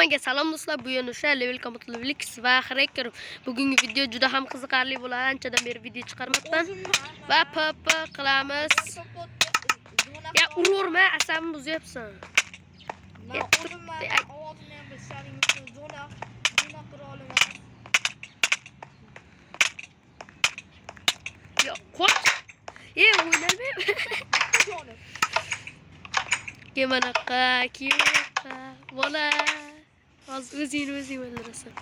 Hammaga salom do'stlar. Bu yana o'sha Level Combat X va Hacker. Bugungi video juda ham qiziqarli bo'ladi. Anchadan beri video chiqarmoqdan. Va PP qilamiz. Ya ururma, asabimni buzyapsan. Ya qoch. O'ynayman. Kemanaqa, bola. Hozir o'zing o'ldirasan.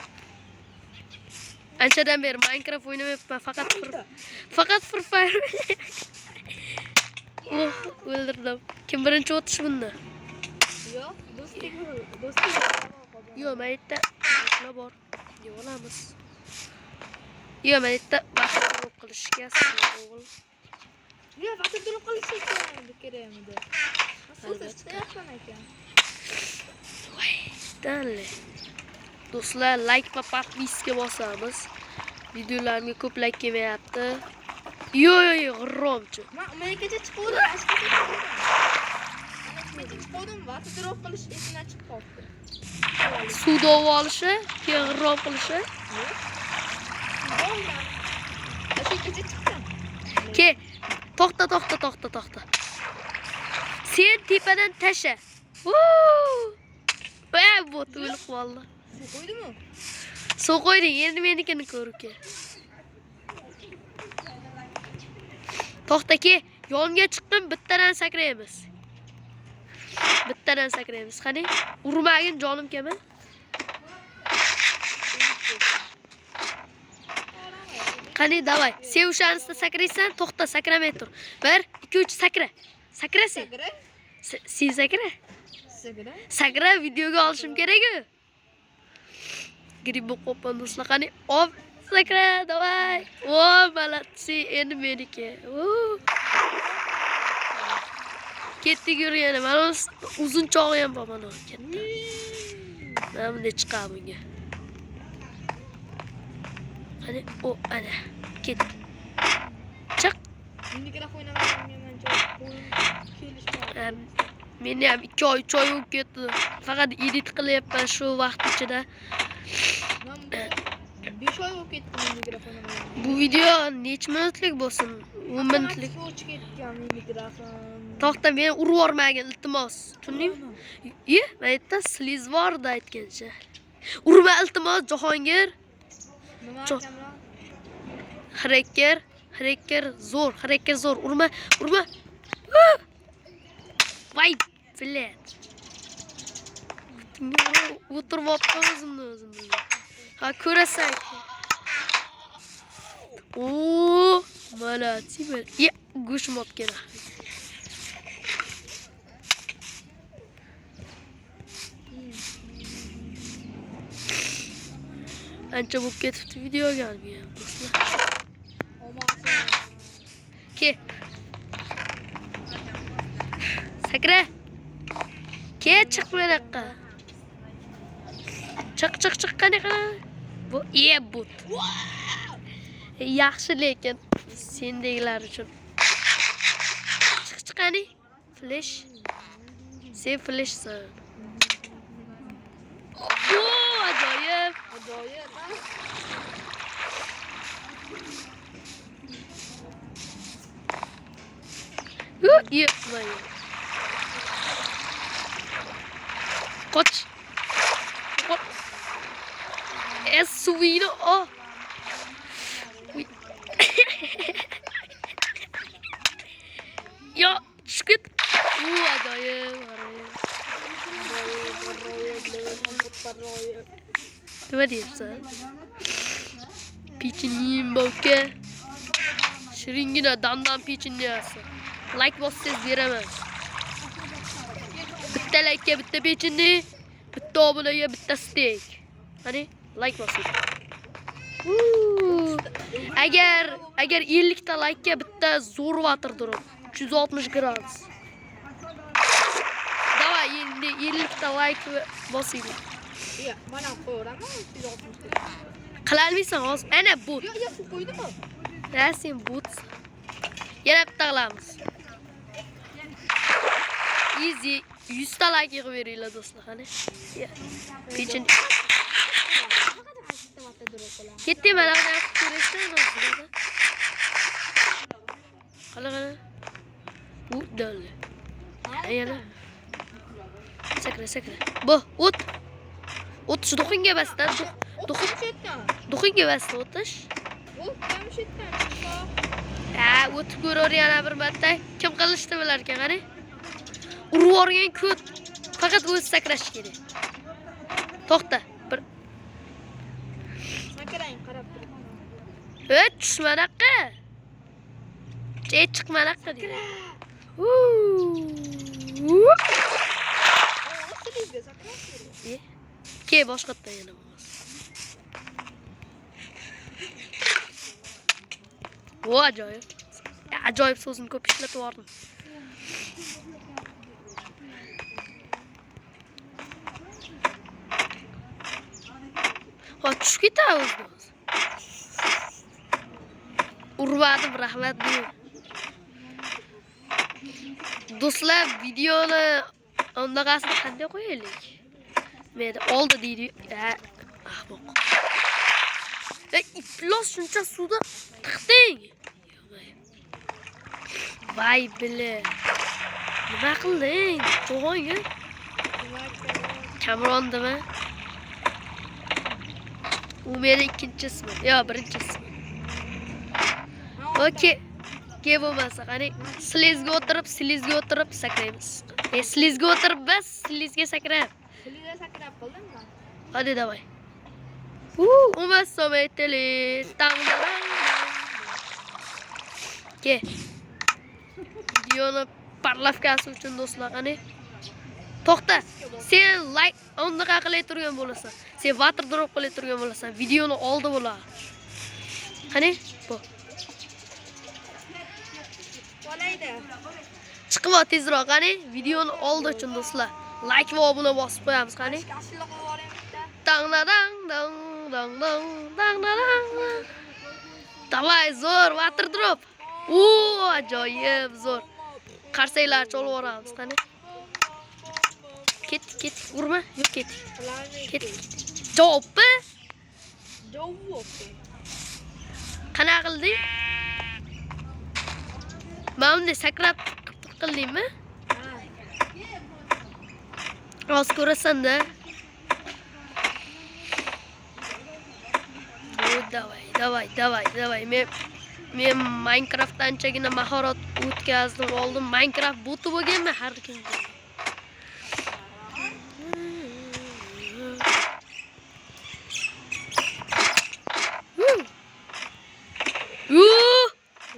Anchadan beri Minecraft o'ynamayapman, faqat Free Fire. O'ldirdim. Kim birinchi o'tish bunda? Yo'q, do'stlik. Yo'q, maytda nima bor? Deb olamiz. Yo'q, maytda vaqt drop qilishga o'g'il. Yo'q, vaqt drop qilishga kerakmidi. Danle. Do'stlar, like va podpiska bosamiz. Videolarimga ko'p like kelmayapti. Yo'q, g'irromchi. Men kecha chiqdim, vaqt drop qilish esimdan chiqib qoldi. Suvdov olishi, keyin g'irrom qilishi. Kecha chiqdim. Ke, to'xta. Sen tepadan tasha. Bu to'liq vallah. Suv qo'ydimi? Suv qo'yding, endi menikini ko'r uka. To'xta ke, yonga chiqdim, bittadan sakraymiz. Qani? Urmagin jonim kema. Qani, davay. Sen o'shanisida sakraysan, to'xta, sakramay tur. 1, 2, 3 sakra. Sakra sen. Sen sakra. Sakra videoga olishim kerak-ku. Grib qo'ppan do'stlar, qani, op, sakra, davay. Malatsi, endi meniki. Ketdik yurgani, mana uzun chog'i ham bor mana katta. Mana bunday chiqar bunga. Qani, ana, ket. Chiq. Mikrofon o'ynamayman, Meni ham 2 oy, 3 oy bo'lib ketdi. Faqat edit qilyapman shu vaqt ichida. 5 oy bo'lib ketdi mikrofonim. Bu video necha minutlik bo'lsin? 10 minutlik. Soch ketgan mikrofon. To'xta, meni urib yormagin, iltimos. Tushundingmi? Maytda sliz bordi aytgancha. Urma iltimos, Jahongir. Nima kamroq? Hacker zo'r. Urma. Vay, flat. O'tiribman o'zimni. Ha, ko'rasan. Malatsi ber. Go'shim olib kela. Ancha bo'lib ketibdi videoga ham do'stlar. Ke. Sakra. Ke, chiq bu yoqqa. Chiq qani. Bu but. Yaxshi lekin sendeklar uchun. Chiq qani. Flash. Sen flashsan. Ajoyib. Vay. Qoch. Suvino. Yo, chiqit. Ajoyib. Nima deyapsan? Pichinim boka. Shiringina dandan pichinni yasa. Like bossangiz beraman. Bitta like, bitta pechinni, bitta obunaga, bitta steak. Qani, like bosing. Agar 50 ta like ga bitta zo'rvatir durib, 360 gradus. Davay, endi 50 ta like bosing. Yo'q, mana qo'raman 360 ga. Qilalmaysan hozir. Ana bu. Yo'q, qo'ydimi? Sen but. Yana bitta qilamiz. Easy. 100 ta like yig'ib beringlar do'stlar, qani. Pechin. Ketdi mana qilib ko'rishdi do'stlar. Qala. U dal. Ayana. Sakra. Bu o't. O't shu do'xinga basdan. Do'xinga basdan o'tish. Ha, o't ko'rar yana bir marta. Kim qilishni bilar ekan, qani. Urib yorgan ko't. Faqat o'zi sakrash kerak. To'xta. Bir. Sakrang, qarab turing. Tushmanaqa. Chiqmanaqa deydi. Ke boshqatdan yana bo'lmas. O ajoyib. Ajoyib so'zni ko'p ishlatib yubordim. Ha, tushib ketadi o'zi. Urvadim, rahmat deng. Do'stlar, videoni ondaqasini qanday qo'yaylik? Men oldi deydi. Ahmoq. Iflos shuncha suvda tiqding. Voy bile. Nima qilding? Cho'g'onga. Kamrondimi? U meni ikkinchisimi? Yo, birinchisimi. Okey. Ke bo'lmasa, qani slizga o'tirib sakraymiz. Slizga o'tirib bas, slizga sakrab. Slizga sakrab qoldingmi? Hadi davay. Uma sometele. Ke. Videoni parlavkasi uchun do'stlar, qani. To'xta. Sen like o'ndaqa qilay turgan bo'lasan. Sen water drop qilay turgan bo'lasan. Videoni oldi bo'ladi. Qani? Bu. Chiqib ol tezroq, qani. Videoni oldi uchun do'stlar. Like va obuna bosib qo'yamiz, qani. Dang. Davay, zo'r water drop. Ajoyib zo'r. Qarsaylar cholib yuboramiz, qani. Ket. Urma. Yo'q, ket. Javobmi? Javob. Qanaqa qilding? Men uni sakrab qildingmi? Hozir ko'rasan-da. Davay. Men Minecraftda anchagina mahorat o'tkazdim, oldim. Minecraft boti bo'lganman har kunga.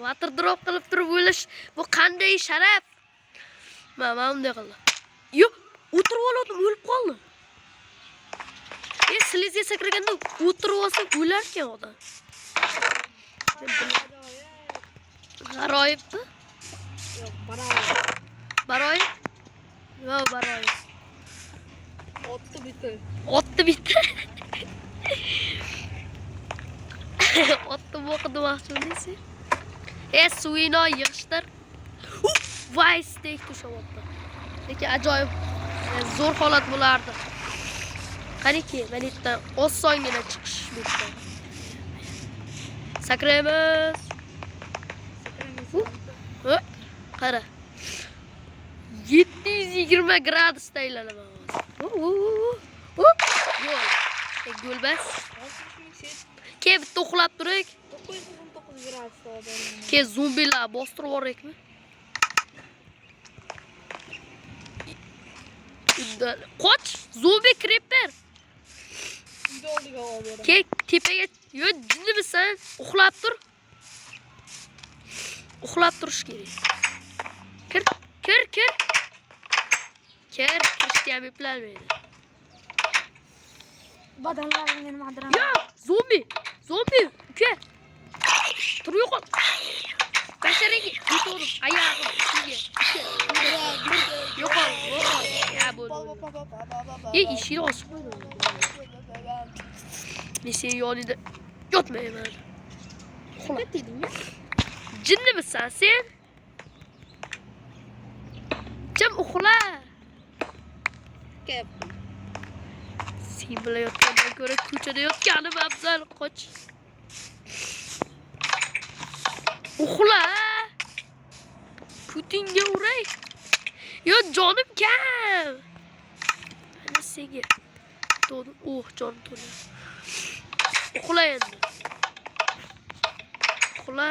Water drop qilib turib o'lish bu qanday sharaf? Mana bunday qildi. Yo'q, o'tirib oldim, o'lib qoldim. Slizga sakraganda o'tirib olsa o'lar ekan odam. G'aroyibmi? Yo'q, Baroyib? Yo'q, baroyib. Otni bitti. Otni o'qidi mahsulisi. Suvini yig'ishtir. Voy, steak tushyapti. Lekin ajoyib zo'r holat bo'lardi. Qariki, men yerdan osongina chiqish bitta. Sakraymiz. Qara. 720 gradusda aylanaman. Yo'q. Gulbas. Ke bitta uxlab turing. 919 gradusda odam. Ke zombilar bostirib yuboraylikmi? Qoch, zombi creeper. Ke tepaga, yo jinnimisan? Uxlab tur. Uxlab turish kerak. Kir. Kirishga ham eplanmaydi. Badanlaringni madram. Yo, zombi, uka. Tur yo'qol. Basharaga yeto'rim, oyog'im ustiga. Yo'qol. Ya bo'ldi. Eshikni ochib qo'ydim. Men sen yonida yotmayman. Uxlab dedingmi? Jinnimisan sen? Kim uxla? kelyapti. Sen bilayotgandan ko'ra ko'chada yotganim afzal. Qoch. Uxla. Putinga uray. Yo jonim kam. Ana senga. To'g'ri. Jonim to'la. Uxla endi. Uxla.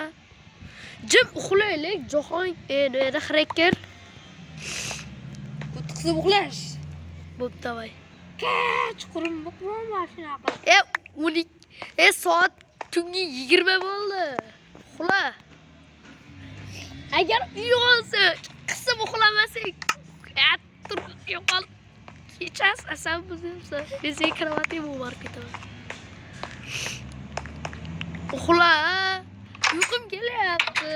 Jim uxlaylik. Jahon endi xarakter. Qutqizib uxlash. Bo'p, davay. Chuqurim yo'qmi mashina qilib? 12 soat tungi 20 bo'ldi. Uxla. Agar uyog'sa, qisib uxlamasang, tur yo'qol. Kechas asab buzimsa, men seni kravatim o'marib ketaman. Uxla. Uyqum kelyapti.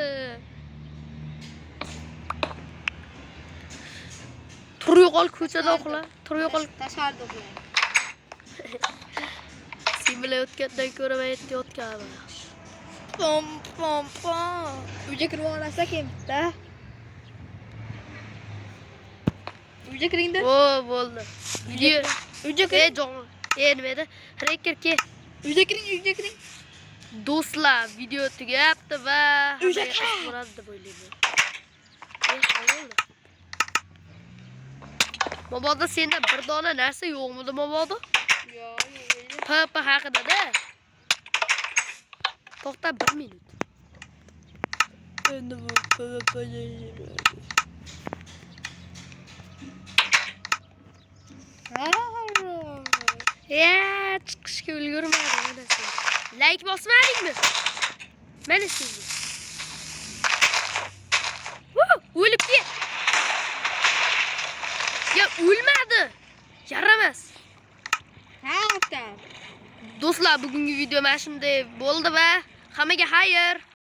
Tur yo'qol ko'chada uxla. Tur yo'qol. Tashqarida uxlayman. Sen bilayotgandan ko'ra men yotganman. Pom. Uyga kirib olasak endi-da. Uyga kiringda. Bo'ldi. Video. Uyga Ey jon. Nima edi? Harakir ke. Uyga kiring. Do'stlar, video tugayapti va Uyga hamma kiring. boradi deb o'ylayman. Mabodo senda bir dona narsa yo'qmidi mabodo? Yo'q. Papa haqida-da. To'xta 1 minut. Endi bu papa chiqishga ulgurmadim mana sen. Like bosmadingmi? Mana sen. O'lib ket. Ya o'lmadi. Yaramas. Ha, Do'stlar, bugungi video mana shunday bo'ldi va hammaga xayr.